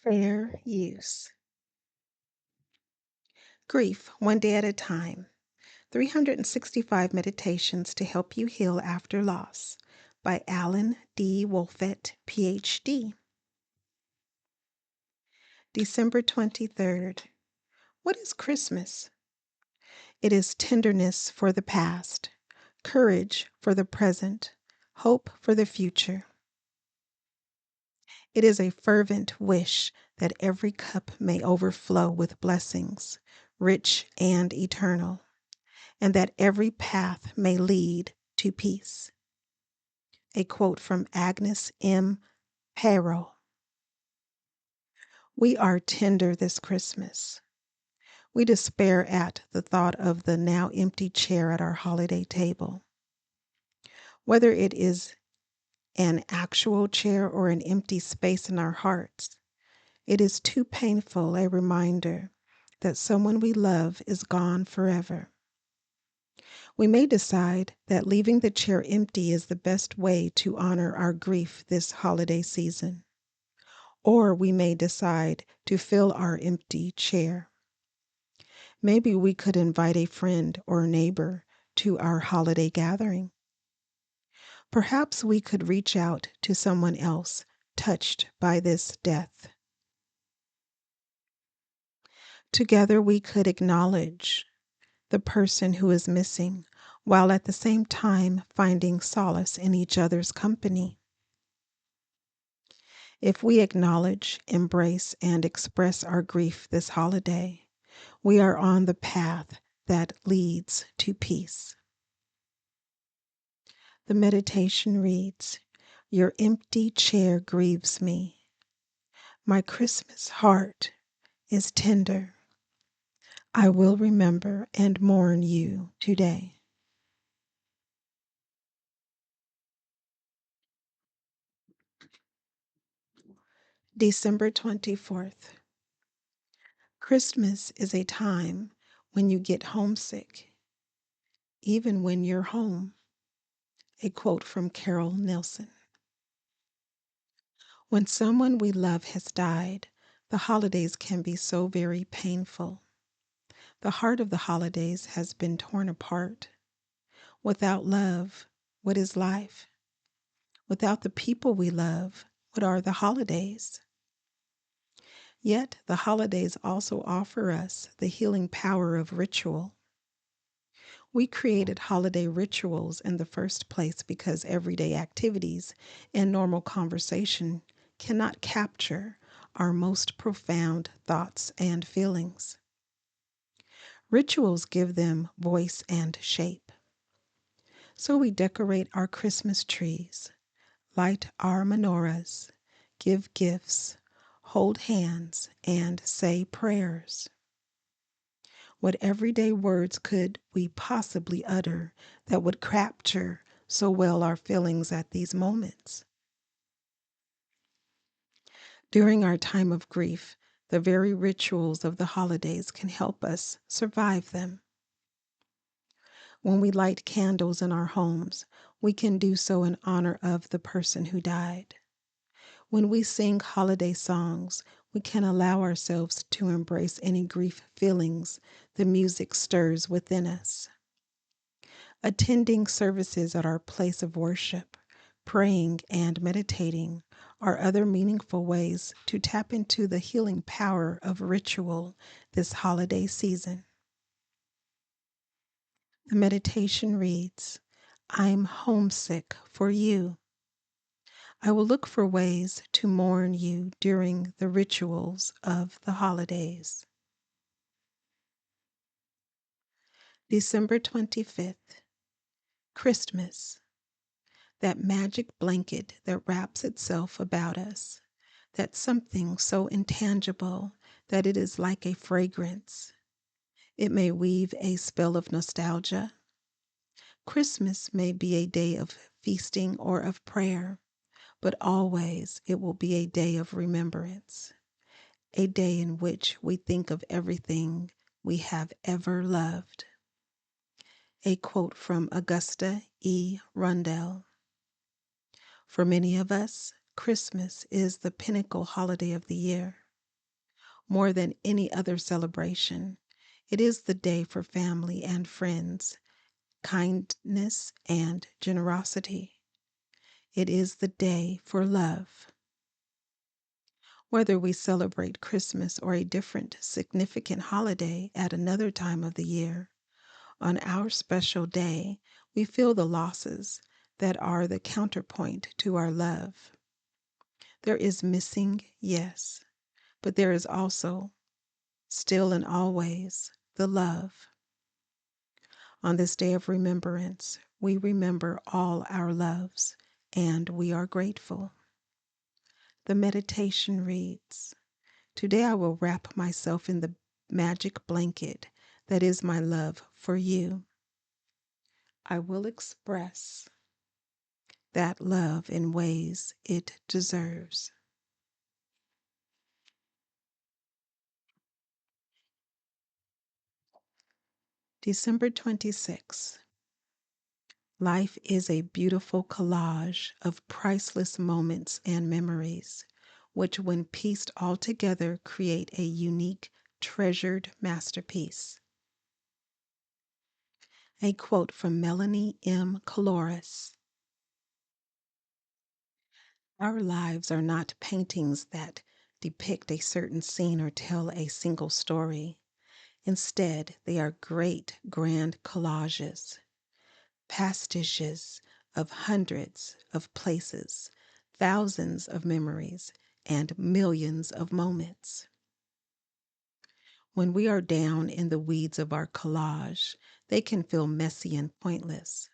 Fair use. Grief, One Day at a Time. 365 Meditations to Help You Heal After Loss by Alan D. Wolfett, PhD. December 23rd. What is Christmas? It is tenderness for the past, courage for the present, hope for the future. It is a fervent wish that every cup may overflow with blessings, rich and eternal, and that every path may lead to peace. A quote from Agnes M. Harrow. We are tender this Christmas. We despair at the thought of the now empty chair at our holiday table. Whether it is an actual chair or an empty space in our hearts, it is too painful a reminder that someone we love is gone forever. We may decide that leaving the chair empty is the best way to honor our grief this holiday season. Or we may decide to fill our empty chair. Maybe we could invite a friend or neighbor to our holiday gathering. Perhaps we could reach out to someone else touched by this death. Together we could acknowledge the person who is missing, while at the same time finding solace in each other's company. If we acknowledge, embrace, and express our grief this holiday, we are on the path that leads to peace. The meditation reads, Your empty chair grieves me. My Christmas heart is tender. I will remember and mourn you today. December 24th. Christmas is a time when you get homesick, even when you're home. A quote from Carol Nelson. When someone we love has died, the holidays can be so very painful. The heart of the holidays has been torn apart. Without love, what is life? Without the people we love, what are the holidays? Yet the holidays also offer us the healing power of ritual. We created holiday rituals in the first place because everyday activities and normal conversation cannot capture our most profound thoughts and feelings. Rituals give them voice and shape. So we decorate our Christmas trees, light our menorahs, give gifts, hold hands, and say prayers. What everyday words could we possibly utter that would capture so well our feelings at these moments? During our time of grief, the very rituals of the holidays can help us survive them. When we light candles in our homes, we can do so in honor of the person who died. When we sing holiday songs, we can allow ourselves to embrace any grief feelings the music stirs within us. Attending services at our place of worship, praying and meditating are other meaningful ways to tap into the healing power of ritual this holiday season. The meditation reads, I'm homesick for you. I will look for ways to mourn you during the rituals of the holidays. December 25th, Christmas. That magic blanket that wraps itself about us, that something so intangible that it is like a fragrance. It may weave a spell of nostalgia. Christmas may be a day of feasting or of prayer, but always it will be a day of remembrance, a day in which we think of everything we have ever loved. A quote from Augusta E. Rundell. For many of us, Christmas is the pinnacle holiday of the year. more than any other celebration. It is the day for family and friends, kindness and generosity. It is the day for love. Whether we celebrate Christmas or a different significant holiday at another time of the year, on our special day, we feel the losses that are the counterpoint to our love. There is missing, yes, but there is also, still and always, the love. On this day of remembrance, we remember all our loves and we are grateful. The meditation reads, "Today I will wrap myself in the magic blanket that is my love for you. I will express that love in ways it deserves." December 26th. Life is a beautiful collage of priceless moments and memories, which, when pieced all together, create a unique, treasured masterpiece. A quote from Melanie M. Coloris. Our lives are not paintings that depict a certain scene or tell a single story. Instead, they are great, grand collages, pastiches of hundreds of places, thousands of memories, and millions of moments. When we are down in the weeds of our collage, they can feel messy and pointless.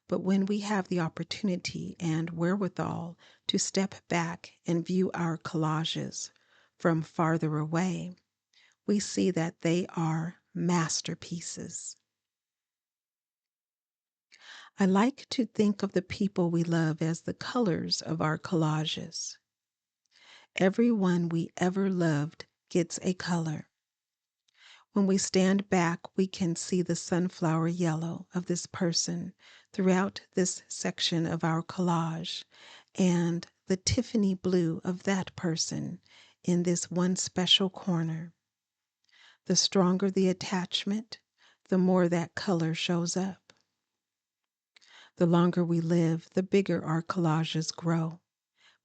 But when we have the opportunity and wherewithal to step back and view our collages from farther away, we see that they are masterpieces. I like to think of the people we love as the colors of our collages. Everyone we ever loved gets a color. When we stand back, we can see the sunflower yellow of this person throughout this section of our collage, and the Tiffany blue of that person in this one special corner. The stronger the attachment, the more that color shows up. The longer we live, the bigger our collages grow.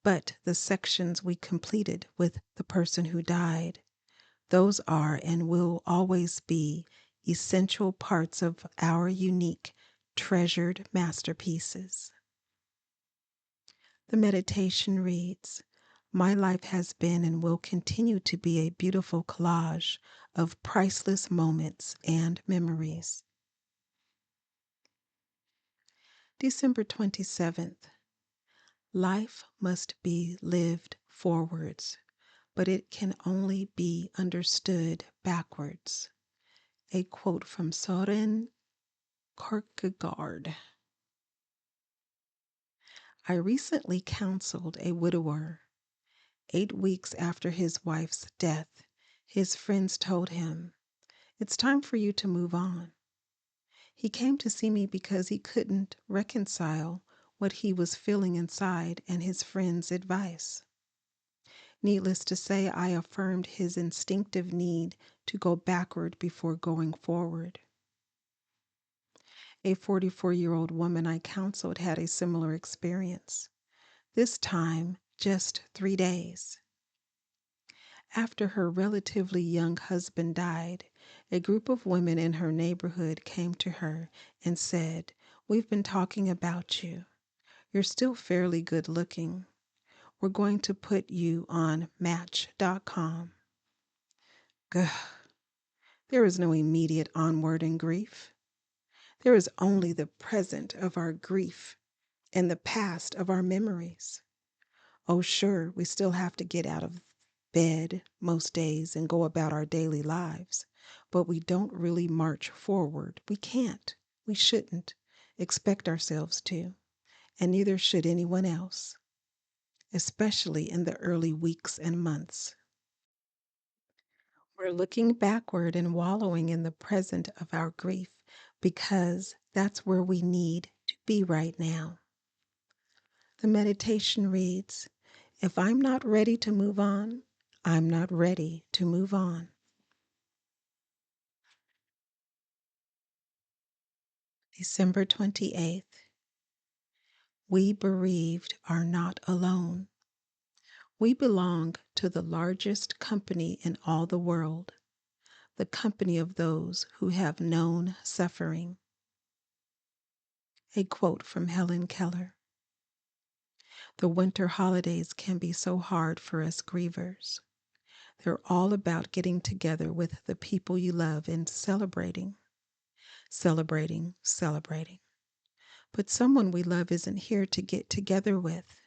But the sections we completed with the person who died, those are and will always be essential parts of our unique, treasured masterpieces. The meditation reads, "My life has been and will continue to be a beautiful collage of priceless moments and memories." December 27th. Life must be lived forwards, but it can only be understood backwards. A quote from Soren Kierkegaard. I recently counseled a widower. 8 weeks after his wife's death, his friends told him, "It's time for you to move on." He came to see me because he couldn't reconcile what he was feeling inside and his friend's advice. Needless to say, I affirmed his instinctive need to go backward before going forward. A 44-year-old woman I counseled had a similar experience, this time just 3 days. After her relatively young husband died, a group of women in her neighborhood came to her and said, "We've been talking about you. You're still fairly good looking. We're going to put you on Match.com. Gah. There is no immediate onward in grief. There is only the present of our grief and the past of our memories. Oh, sure, we still have to get out of bed most days and go about our daily lives, but we don't really march forward. We can't. We shouldn't expect ourselves to, and neither should anyone else, especially in the early weeks and months. We're looking backward and wallowing in the present of our grief because that's where we need to be right now. The meditation reads, "If I'm not ready to move on, I'm not ready to move on. December 28th. We bereaved are not alone. We belong to the largest company in all the world, the company of those who have known suffering. A quote from Helen Keller. The winter holidays can be so hard for us grievers. They're all about getting together with the people you love and celebrating, celebrating, celebrating. But someone we love isn't here to get together with.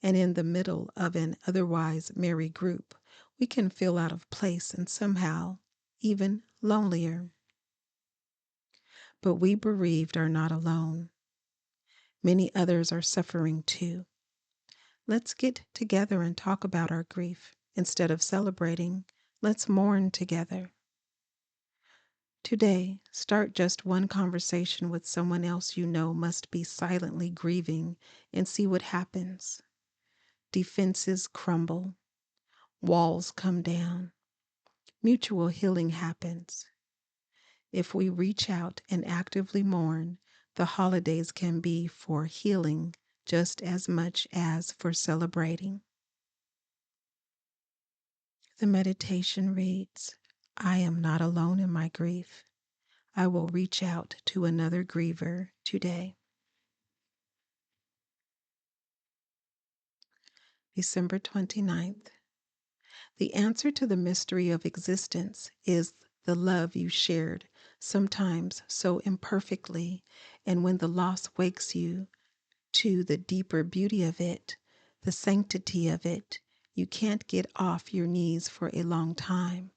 And in the middle of an otherwise merry group, we can feel out of place and somehow even lonelier. But we bereaved are not alone. Many others are suffering too. Let's get together and talk about our grief. Instead of celebrating, let's mourn together. Today, start just one conversation with someone else you know must be silently grieving and see what happens. Defenses crumble, walls come down, mutual healing happens. If we reach out and actively mourn, the holidays can be for healing just as much as for celebrating. The meditation reads, I am not alone in my grief. I will reach out to another griever today. December 29th. The answer to the mystery of existence is the love you shared, sometimes so imperfectly, and when the loss wakes you to the deeper beauty of it, the sanctity of it, you can't get off your knees for a long time.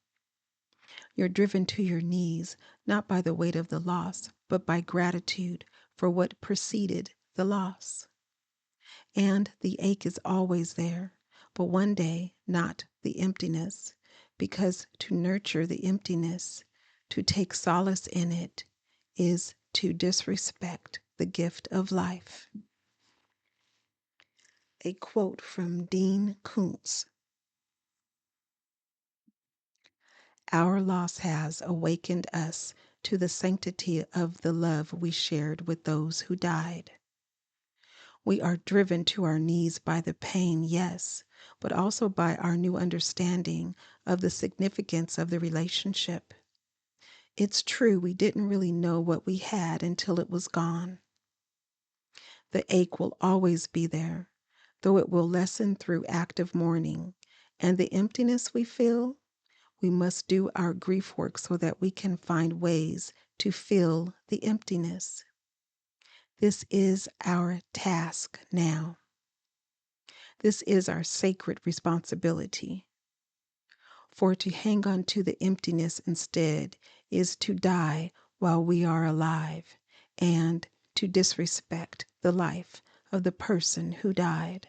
You're driven to your knees not by the weight of the loss, but by gratitude for what preceded the loss. And the ache is always there, but one day, not the emptiness, because to nurture the emptiness, to take solace in it, is to disrespect the gift of life. A quote from Dean Koontz. Our loss has awakened us to the sanctity of the love we shared with those who died. We are driven to our knees by the pain, yes, but also by our new understanding of the significance of the relationship. It's true, we didn't really know what we had until it was gone. The ache will always be there, though it will lessen through active mourning, and the emptiness we feel, we must do our grief work so that we can find ways to fill the emptiness. This is our task now. This is our sacred responsibility. For to hang on to the emptiness instead is to die while we are alive and to disrespect the life of the person who died.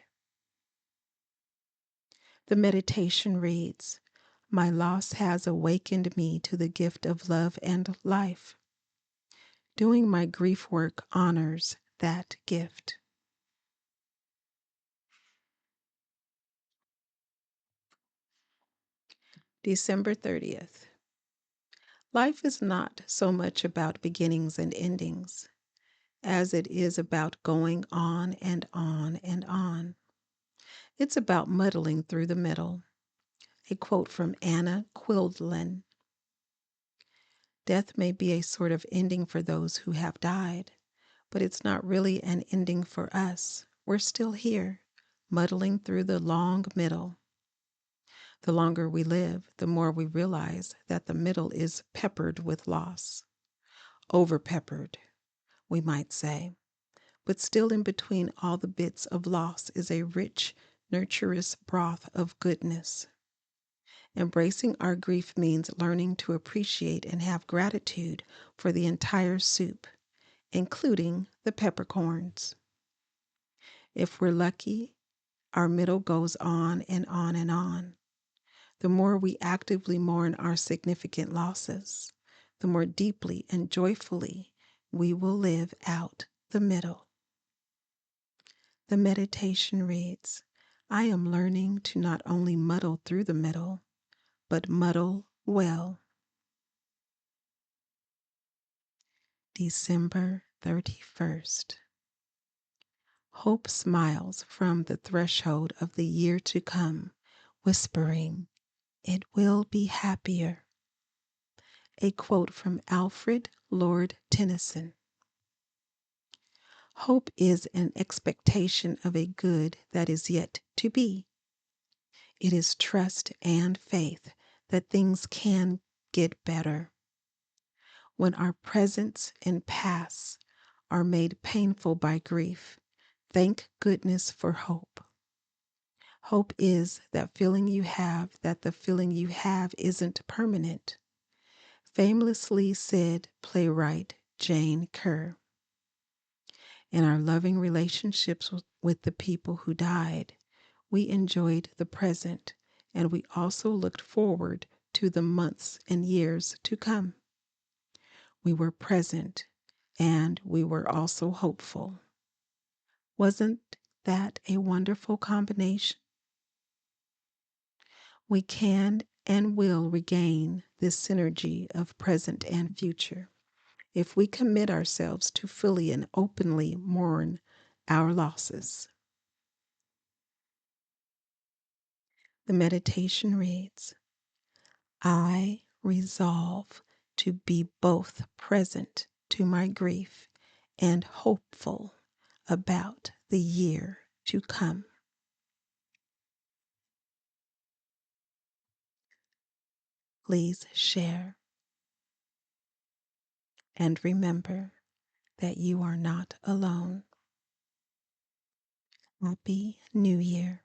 The meditation reads, My loss has awakened me to the gift of love and life. Doing my grief work honors that gift. December 30th. Life is not so much about beginnings and endings as it is about going on and on and on. It's about muddling through the middle. A quote from Anna Quildlen. Death may be a sort of ending for those who have died, but it's not really an ending for us. We're still here, muddling through the long middle. The longer we live, the more we realize that the middle is peppered with loss. Over-peppered, we might say. But still in between all the bits of loss is a rich, nurturous broth of goodness. Embracing our grief means learning to appreciate and have gratitude for the entire soup, including the peppercorns. If we're lucky, our middle goes on and on and on. The more we actively mourn our significant losses, the more deeply and joyfully we will live out the middle. The meditation reads, I am learning to not only muddle through the middle, but muddle well. December 31st. Hope smiles from the threshold of the year to come, whispering, "It will be happier." A quote from Alfred Lord Tennyson. Hope is an expectation of a good that is yet to be. It is trust and faith that things can get better. When our presents and pasts are made painful by grief, thank goodness for hope. Hope is that feeling you have that the feeling you have isn't permanent. Famously said playwright Jane Kerr. In our loving relationships with the people who died, we enjoyed the present, and we also looked forward to the months and years to come. We were present, and we were also hopeful. Wasn't that a wonderful combination? We can and will regain this synergy of present and future if we commit ourselves to fully and openly mourn our losses. The meditation reads, I resolve to be both present to my grief and hopeful about the year to come. Please share and remember that you are not alone. Happy New Year.